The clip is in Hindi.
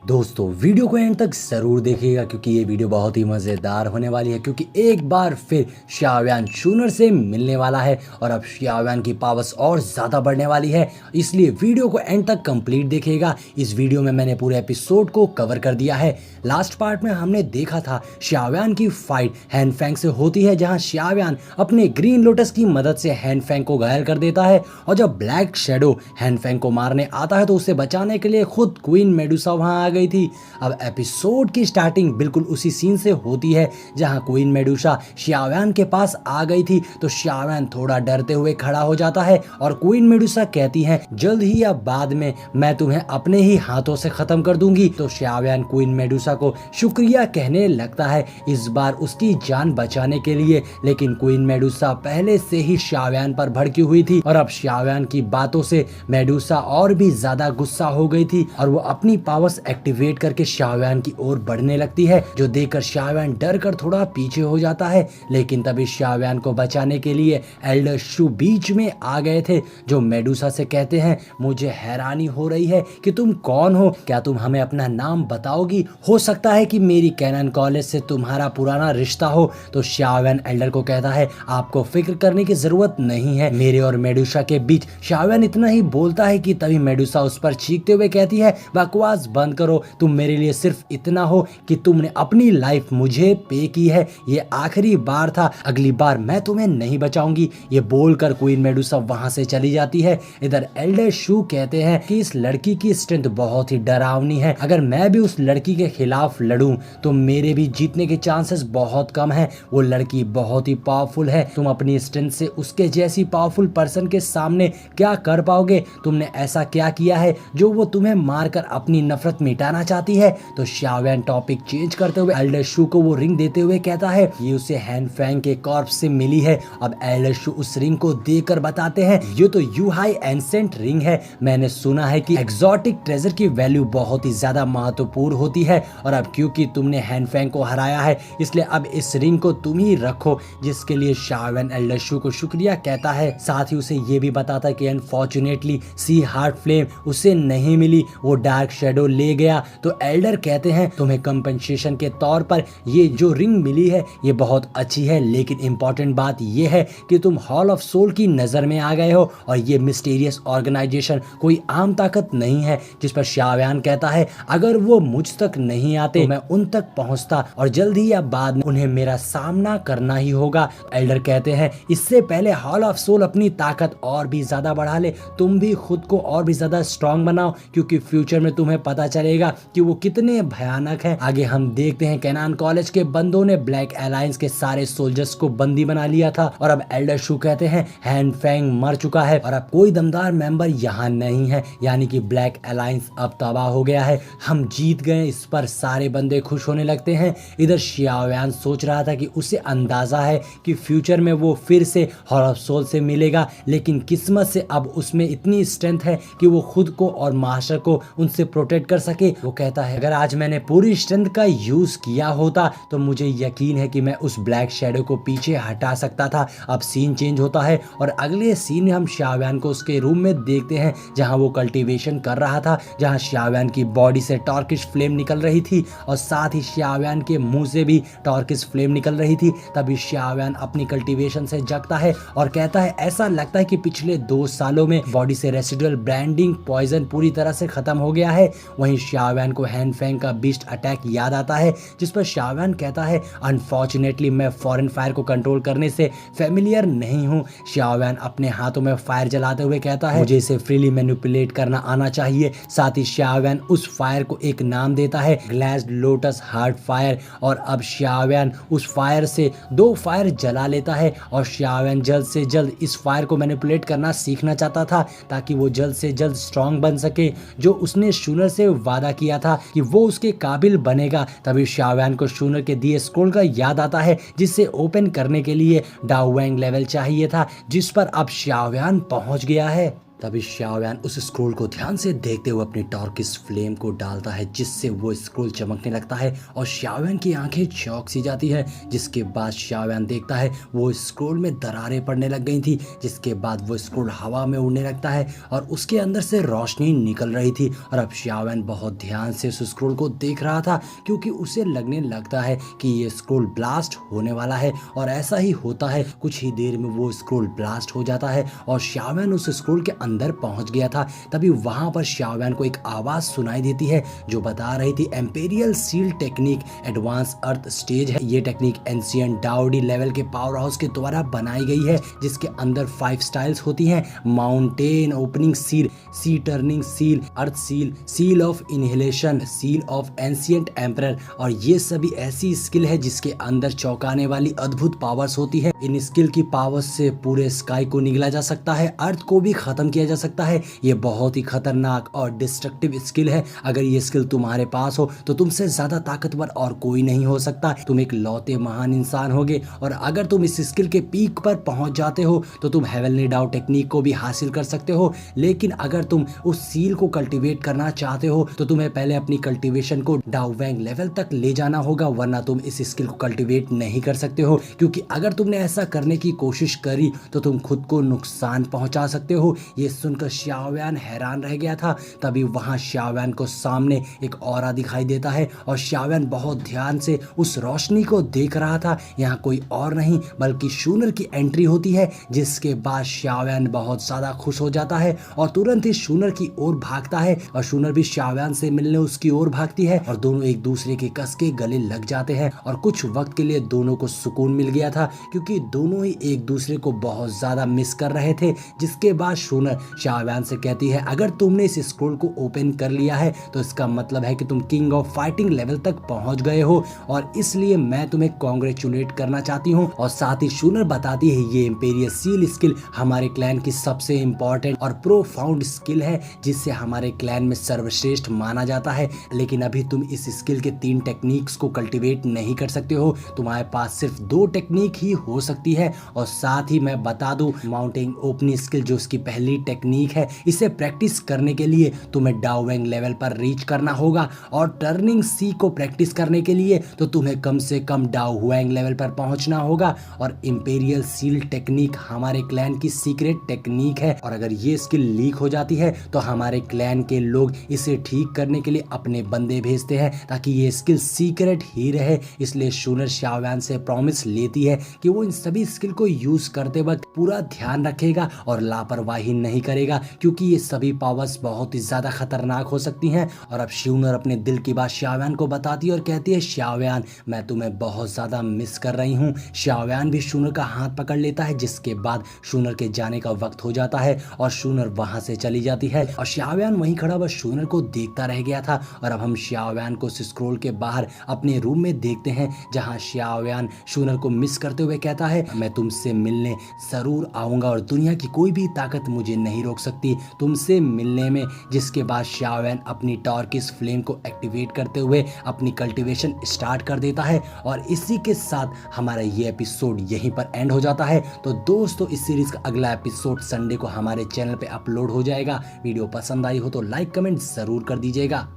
दोस्तों वीडियो को एंड तक ज़रूर देखिएगा क्योंकि ये वीडियो बहुत ही मज़ेदार होने वाली है क्योंकि एक बार फिर शाओयान शूनर से मिलने वाला है और अब शाओयान की पावर्स और ज़्यादा बढ़ने वाली है। इसलिए वीडियो को एंड तक कंप्लीट देखिएगा। इस वीडियो में मैंने पूरे एपिसोड को कवर कर दिया है। लास्ट पार्ट में हमने देखा था शाओयान की फाइट हैनफैंग से होती है, जहाँ शाओयान अपने ग्रीन लोटस की मदद से हैनफैंग को घायल कर देता है और जब ब्लैक शैडो हैनफैंग को मारने आता है तो उसे बचाने के लिए खुद क्वीन मेडुसा वहां आ गई थी। अब एपिसोड की स्टार्टिंग बिल्कुल उसी सीन से होती है जहां क्वीन मेडुसा शाओयान के पास आ गई थी तो शाओयान थोड़ा डरते हुए खड़ा हो जाता है और क्वीन मेडुसा कहती है जल्द ही या बाद में मैं तुम्हें अपने ही हाथों से खत्म कर दूंगी। तो शाओयान क्वीन मेडुसा को शुक्रिया कहने लगता है इस बार उसकी जान बचाने के लिए, लेकिन क्वीन मेडुसा पहले से ही शाओयान पर भड़की हुई थी और अब शाओयान की बातों से मेडुसा और भी ज्यादा गुस्सा हो गई थी और वो अपनी पावर्स एक्टिवेट करके शाओयान की ओर बढ़ने लगती है, जो देखकर शाओयान डर कर थोड़ा पीछे हो जाता है। लेकिन तभी शाओयान को बचाने के लिए एल्डर शू बीच में आ गए थे, जो मेडुसा से कहते हैं मुझे हैरानी हो रही है कि तुम कौन हो, क्या तुम हमें अपना नाम बताओगी? हो सकता है कि मेरी कैनन कॉलेज से तुम्हारा पुराना रिश्ता हो। तो शाओयान एल्डर को कहता है आपको फिक्र करने की जरूरत नहीं है, मेरे और मेडुसा के बीच। शाओयान इतना ही बोलता है कि तभी मेडुसा उस पर चीखते हुए कहती है बकवास बंद करो, तुम मेरे लिए सिर्फ इतना हो कि तुमने अपनी लाइफ मुझे पे की है, ये आखिरी बार था, अगली बार मैं तुम्हें नहीं बचाऊंगी। ये बोलकर क्वीन मेडुसा वहां से चली जाती है। इधर एल्डर शू कहते हैं कि इस लड़की की स्ट्रेंथ बहुत ही डरावनी है, अगर मैं भी उस लड़की के खिलाफ लड़ूं तो मेरे भी जीतने के चांसेस बहुत कम हैं। वो लड़की बहुत ही पावरफुल है, तुम अपनी स्ट्रेंथ से उसके जैसी पावरफुल पर्सन के सामने क्या कर पाओगे? तुमने ऐसा क्या किया है जो वो तुम्हें मारकर अपनी नफरत मिटाना चाहती है? तो शाओयान टॉपिक चेंज करते हुए एल्डर शू को वो रिंग देते हुए कहता है ये उसे हैनफैंग के कॉर्प्स से मिली है। अब एल्डर शू उस रिंग को देखकर बताते हैं ये तो यूहाई एंसेंट रिंग है, मैंने सुना है कि एक्सोटिक ट्रेजर की वैल्यू बहुत ही ज्यादा महत्वपूर्ण होती है और अब क्योंकि तुमने हैनफैंग को हराया है इसलिए अब इस रिंग को तुम ही रखो, जिसके लिए शाओयान एल्डर शू को शुक्रिया कहता है। साथ ही उसे ये भी बताता है कि अनफॉर्चुनेटली सी हार्ट फ्लेम उसे नहीं मिली, वो डार्क शैडो ले गया। तो एल्डर कहते हैं तुम्हें कंपनसेशन के तौर पर ये जो रिंग मिली है ये बहुत अच्छी है, लेकिन इंपॉर्टेंट बात ये है कि तुम हॉल ऑफ सोल की नजर में आ गए हो और ये मिस्टीरियस ऑर्गेनाइजेशन कोई आम ताकत नहीं है। जिस पर शाओयान कहता है अगर वो मुझ तक नहीं आते तो मैं उन तक पहुंचता और जल्दी या बाद में उन्हें मेरा सामना करना ही होगा। एल्डर कहते हैं इससे पहले हॉल ऑफ सोल अपनी ताकत और भी ज्यादा बढ़ा ले, तुम भी खुद को और भी ज्यादा स्ट्रांग बनाओ क्योंकि फ्यूचर में तुम्हें पता चलेगा कि वो कितने भयानक हैं। आगे हम देखते हैं कैनान कॉलेज के बंदों ने ब्लैक अलायंस के सारे सोल्जर्स को बंदी बना लिया था और अब एल्डर शू कहते हैं हैनफैंग मर चुका है और अब कोई दमदार मेंबर यहाँ नहीं है, यानी कि ब्लैक अलायंस अब तबाह हो गया है, हम जीत गए। इस पर सारे बंदे खुश होने लगते हैं। इधर शाओयान सोच रहा था कि उसे अंदाजा है कि फ्यूचर में वो फिर से हॉल ऑफ सोल से मिलेगा, लेकिन किस्मत से अब उसमें इतनी स्ट्रेंथ है कि वो खुद को और मास्टर को उनसे प्रोटेक्ट कर सके। वो कहता है अगर आज मैंने पूरी स्ट्रेंथ का यूज किया होता तो मुझे यकीन है कि मैं उस ब्लैक शैडो को पीछे हटा सकता था। अब सीन चेंज होता है और अगले सीन में हम शाओयान को उसके रूम में देखते हैं जहां वो कल्टीवेशन कर रहा था, जहां शाओयान की बॉडी से टॉर्किश फ्लेम निकल रही थी और साथ ही शाओयान के मुंह से भी टॉर्किश फ्लेम निकल रही थी। तभी शाओयान अपनी कल्टीवेशन से जगता है और कहता है ऐसा लगता है कि पिछले 2 सालों में बॉडी से रेसिडुअल ब्रांडिंग पॉइजन पूरी तरह से खत्म हो गया है। वहीं शाओयान को हैनफैंग का बीस्ट अटैक याद आता है, जिस पर शाओयान कहता है अनफॉर्चुनेटली मैं फॉरेन फायर को कंट्रोल करने से फेमिलियर नहीं हूँ। शाओयान अपने हाथों में फायर जलाते हुए कहता है मुझे इसे फ्रीली मैनिपुलेट करना आना चाहिए। साथ ही शाओयान उस फायर को एक नाम देता है ग्लैस्ड लोटस हार्ट फायर और अब शाओयान उस फायर से 2 फायर जला लेता है और शाओयान जल्द से जल्द इस फायर को मैनिपुलेट करना सीखना चाहता था ताकि वो जल्द से जल्द स्ट्रांग बन सके, जो उसने शूनर से वादा किया था कि वो उसके काबिल बनेगा। तभी शाओयान को शूनर के दिए स्क्रोल का याद आता है जिसे ओपन करने के लिए डाओ वैंग लेवल चाहिए था, जिस पर अब शाओयान पहुंच गया है। तभी शाओयान उस स्क्रोल को ध्यान से देखते हुए अपनी टॉर्किस फ्लेम को डालता है, जिससे वो स्क्रोल चमकने लगता है और शाओयान की आंखें चौंक सी जाती है। जिसके बाद शाओयान देखता है वो स्क्रोल में दरारें पड़ने लग गई थी, जिसके बाद वो स्क्रोल हवा में उड़ने लगता है और उसके अंदर से रोशनी निकल रही थी। और अब शाओयान बहुत ध्यान से उस स्क्रोल को देख रहा था, क्योंकि उसे लगने लगता है कि ये स्क्रोल ब्लास्ट होने वाला है। और ऐसा ही होता है, कुछ ही देर में वो स्क्रोल ब्लास्ट हो जाता है और शाओयान उस स्क्रोल के अंदर पहुंच गया था। तभी वहां पर शाओयान को एक आवाज सुनाई देती है जो बता रही थी एम्पेरियल सील टेक्निक एडवांस अर्थ स्टेज है। ये टेक्निक एंशिएंट डाओडी लेवल के पावर हाउस के द्वारा बनाई गई है, जिसके अंदर 5 स्टाइल्स होती हैं: mountain opening seal, sea turning seal, earth seal, seal of inhalation, seal of ancient emperor. और ये सभी ऐसी स्किल है जिसके अंदर चौंकाने वाली अद्भुत पावर्स होती है। इन स्किल की पावर्स से पूरे स्काई को निगला जा सकता है, अर्थ को भी खत्म किया जा सकता है। ये बहुत ही खतरनाक और डिस्ट्रक्टिव स्किल है। अगर ये स्किल तुम्हारे पास हो तो तुमसे ज्यादा ताकतवर और कोई नहीं हो सकता। तुम एक लौते महान इंसान होगे और अगर तुम इस स्किल के पीक पर पहुंच जाते हो तो तुम हेवनली डाउ टेक्निक को भी हासिल कर सकते हो। लेकिन अगर तुम उस सील को कल्टीवेट करना चाहते हो तो तुम्हें पहले अपनी कल्टीवेशन को डाउ वैंग लेवल तक ले जाना होगा, वरना तुम इस स्किल को कल्टीवेट नहीं कर सकते हो। क्योंकि अगर तुमने ऐसा करने की कोशिश करी तो तुम खुद को नुकसान पहुंचा सकते हो। ये सुनकर शाओयान हैरान रह गया था। तभी वहां शाओयान को सामने एक ऑरा दिखाई देता है और शाओयान बहुत ध्यान से उस रोशनी को देख रहा था। यहाँ कोई और नहीं बल्कि शूनर की एंट्री होती है, जिसके बाद शाओयान बहुत ज्यादा खुश हो जाता है और तुरंत ही शूनर की ओर भागता है और शूनर भी शाओयान से मिलने उसकी ओर भागती है और दोनों एक दूसरे के कस के गले लग जाते हैं। और कुछ वक्त के लिए दोनों को सुकून मिल गया था, क्योंकि दोनों ही एक दूसरे को बहुत ज्यादा मिस कर रहे थे। जिसके बाद शूनर शाओयान से कहती है, अगर तुमने इस स्क्रोल को ओपन कर लिया है तो इसका मतलब है कि तुम किंग ऑफ फाइटिंग लेवल तक पहुंच गए हो और इसलिए मैं तुम्हें कॉन्ग्रेचुलेट करना चाहती हूँ। और साथ ही शूनर बताती है ये इंपेरियल सील स्किल हमारे क्लैन की सबसे इंपॉर्टेंट और प्रोफाउंड स्किल है, जिससे हमारे क्लैन में सर्वश्रेष्ठ माना जाता है। लेकिन अभी तुम इस स्किल के 3 टेक्निक्स को कल्टीवेट नहीं कर सकते हो, तुम्हारे पास सिर्फ 2 टेक्निक ही हो सकती है। और साथ ही मैं बता दूं, माउंटेन ओपनिंग स्किल जो उसकी पहली टेक्निक है, इसे प्रैक्टिस करने के लिए तुम्हें डाउ वैंग लेवल पर रीच करना होगा और टर्निंग सी को प्रैक्टिस करने के लिए तो तुम्हें कम से कम डाउ वैंग लेवल पर पहुंचना होगा। और इंपेरियल सील टेक्निक हमारे क्लैन की सीक्रेट टेक्निक है और अगर ये स्किल लीक हो जाती है तो हमारे क्लैन के लोग इसे ठीक करने के लिए अपने बंदे भेजते हैं ताकि ये स्किल सीक्रेट ही रहे। इसलिए शूनर शाओयान से प्रॉमिस लेती है कि वो इन सभी स्किल को यूज करते वक्त पूरा ध्यान रखेगा और लापरवाही नहीं करेगा, क्योंकि ये सभी पावर्स बहुत ही ज्यादा खतरनाक हो सकती हैं। और अब शूनर अपने दिल की बात शाओयान को बताती है और कहती है, शाओयान मैं तुम्हें बहुत ज्यादा मिस कर रही हूँ। शाओयान भी शूनर का हाथ पकड़ लेता है, जिसके बाद शूनर के जाने का वक्त हो जाता है और शूनर वहां से चली जाती है और शाओयान वहीं खड़ा बस शूनर को देखता रह गया था। और अब हम शाओयान को स्क्रोल के बाहर अपने रूम में देखते हैं, जहां शाओयान शूनर को मिस करते हुए कहता है, मैं तुमसे मिलने जरूर आऊंगा और दुनिया की कोई भी ताकत मुझे नहीं रोक सकती तुमसे मिलने में। जिसके बाद शाओयान अपनी टॉर्किस फ्लेम को एक्टिवेट करते हुए अपनी कल्टीवेशन स्टार्ट कर देता है और इसी के साथ हमारा ये एपिसोड यहीं पर एंड हो जाता है। तो दोस्तों, इस सीरीज का अगला एपिसोड संडे को हमारे चैनल पे अपलोड हो जाएगा। वीडियो पसंद आई हो तो लाइक कमेंट जरूर कर दीजिएगा।